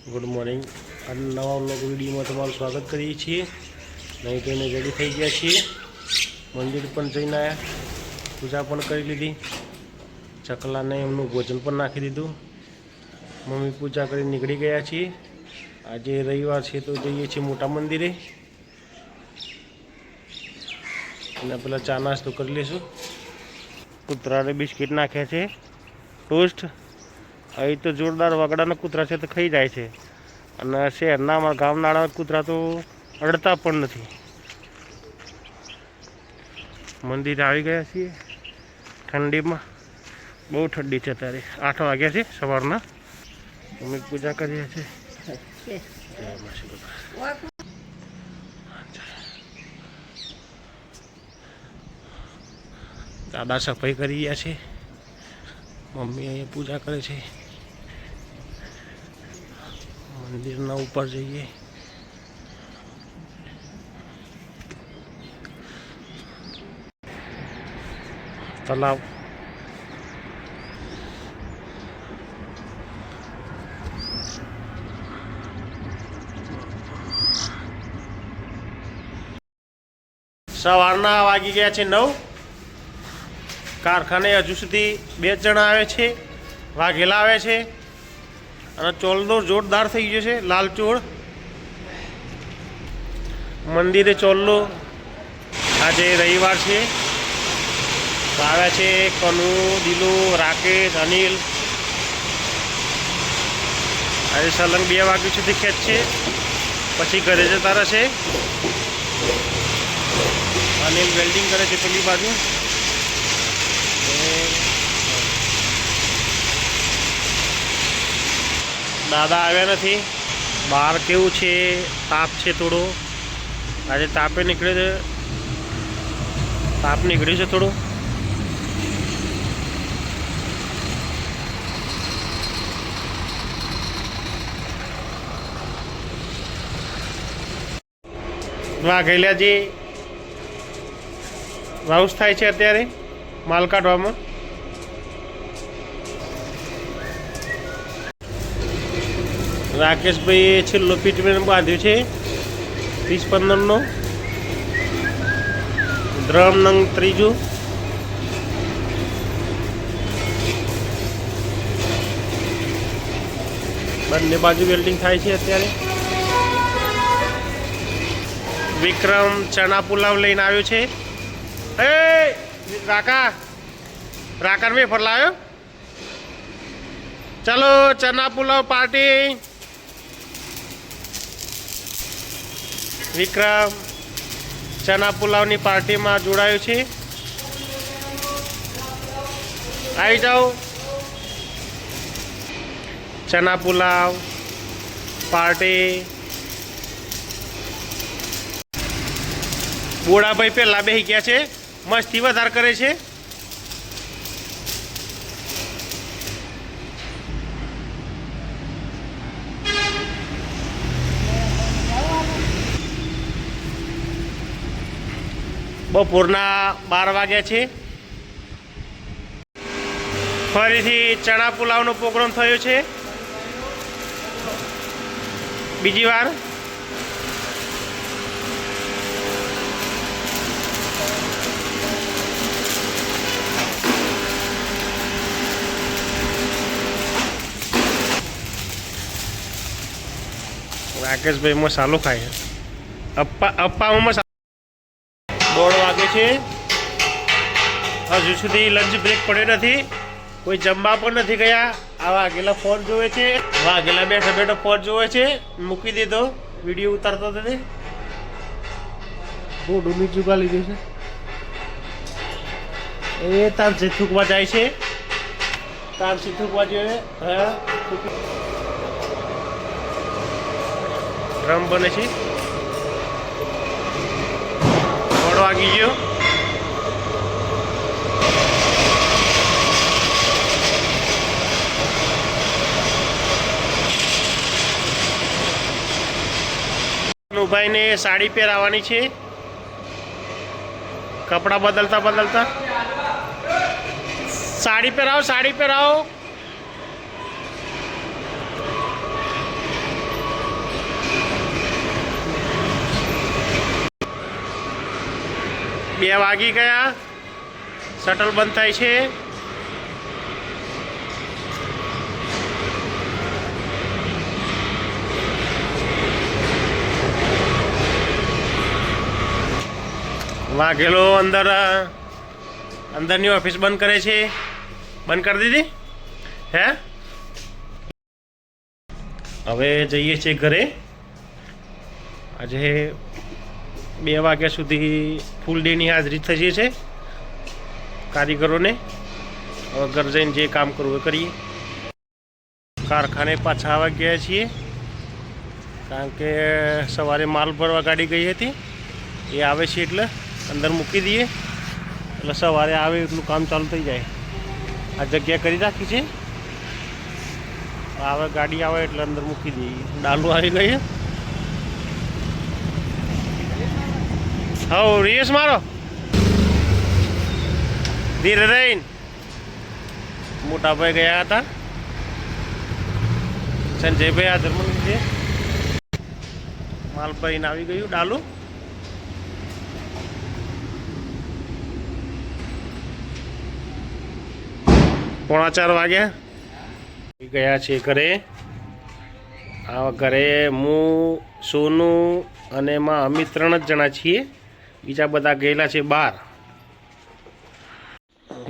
Good morning. आज नवा vlog video में तमारू स्वागत करिए छीए। नहीं तो रेडी थी गया छे, मंदिर पर जईने आया, पूजा पण करी लीधी, चकला ने एमनु भोजन पण नाखी दीधुं। मम्मी पूजा करी निकળી गया छे। आज रविवार है तो जईए छे मोटा मंदिरे અને પેલા ચા નાસ્તો કરી લેશું। કૂતરાને બિસ્કિટ નાખ્યા છે, ટોસ્ટ। અહીં તો જોરદાર વાગડાના કૂતરા છે તો ખાઈ જાય છે, અને શહેરના અમારા ગામના કૂતરા તો અડતા પણ નથી। મંદિરે આવી ગયા છીએ ઠંડીમાં, બહુ ઠંડી છે। અત્યારે 8 વાગ્યા છે સવારના। અમે પૂજા કરીએ છીએ। જય માસી બાપા। દાદા સફાઈ કરી રહ્યા છે, મમ્મી અહીંયા પૂજા કરે છે। મંદિરના ઉપર જઈએ, તલાવ સવારના વાગી ગયા છે 9। कारखाने हजू सुधी 2 जणा आवे छे, वाघेला आवे छे, अने चोलनो जोरदार थई गयो छे। लालचोड़ मंदिरे चोलनो आज रविवार छे तो आव्या छे कनु, दिलू, राकेश, अनिल। आज सलंग 2 वाग्या सुधी खेच छे, पछी घरे जता रहेशे। अनिल वेल्डिंग करे छे पेली बाजू। दादा आव्या नहीं, बार केवू छे, ताप छे थोड़ो। आज तापे निकळे छे, ताप निकळ्यो छे थोड़ो। वाघेलियाजी वाउस थाय छे अत्यारे माल काढवामां। राकेश भाई छेल्लो पीटमेन बांध्यो छे 30-15 नो। ड्रम नंग त्रीजू। बंने बाजू वेल्डिंग थाय छे अत्यारे। विक्रम चना पुलाव लईने आव्यो छे। ए राका, राका में फरलायो। चलो चना पुलाव पार्टी। विक्रम चना पुलावनी पार्टी में जोड़ायो छे। आई जाओ। चना पुलाव पार्टी। बोड़ा भाई पहला बेही गया छे, मस्ती वधार करे छे। बपोरना 12 वाग्या छे। फरीथी चना पुलावनो प्रोग्राम थयो छे बीजी वार। राकेश भाई मसालो खाए। अप्पा अप्पा मसालो 1:30 वागे छे। हजू सुधी लंच ब्रेक पड़े नहीं, कोई जमवा पण नहीं गया। आ वाघेला फोन जोवे छे, वाघेला बैठा बैठा फोन जोवे छे। मूकी दे दो, वीडियो उतारता दे। बोडू नीचू का लीधुं छे। ए तार जे थूकवा जाय छे, तार से थूकवा जोवे। हां ड्रम बने छे। 1:30 वागी गयो। भाई ने साड़ी पहरावानी छे। कपड़ा बदलता बदलता साड़ी पहराओ, साड़ी पहराओ। 2 વાગી ગયા, શટલ બંધ થાય છે. વાઘેલો અંદરની ઓફિસ બંધ કરે છે. બંધ કરી દીધી હે. હવે જઈએ છીએ ઘરે. આજે 2 વાગ્યા સુધી ફૂલ ડેની હાજરી થઈ છે કારીગરોને. હવે ઘર જઈને જે કામ કરવું એ કરીએ. કારખાને પાછા આવવા ગયા છીએ, કારણ કે સવારે માલ ભરવા ગાડી ગઈ હતી. એ આવે છે એટલે અંદર મૂકી દઈએ, એટલે સવારે આવે એટલું કામ ચાલુ થઈ જાય. આ જગ્યા કરી રાખી છે, આવે ગાડી આવે એટલે અંદર મૂકી દઈએ. ડાલુ આવી ગઈ. હા રેસ મારો ધીરે રહીને. મોટાભાઈ ગયા હતા, સંજયભાઈ આ ધર્મ છે. માલ ભરીને આવી ગયું ડાલુ. પોણા 4 વાગ્યા ગયા છે ઘરે. આ ઘરે હું, સોનું અને એમાં અમે 3 જ જણા છીએ. બીજા બધા ગયેલા છે બહાર.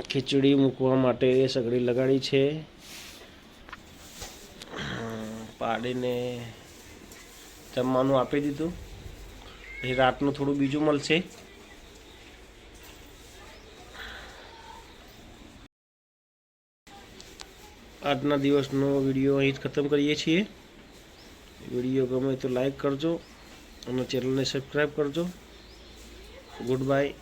ખીચડી મૂકવા માટે સગડી લગાડી છે. પાડીને જમવાનું આપી દીધું. પછી રાતનું થોડું બીજું મળશે. આજના દિવસનો વિડીયો અહીં જ ખતમ કરીએ છીએ. વિડીયો ગમે તો લાઈક કરજો અને ચેનલને સબસ્ક્રાઈબ કરજો. Good bye.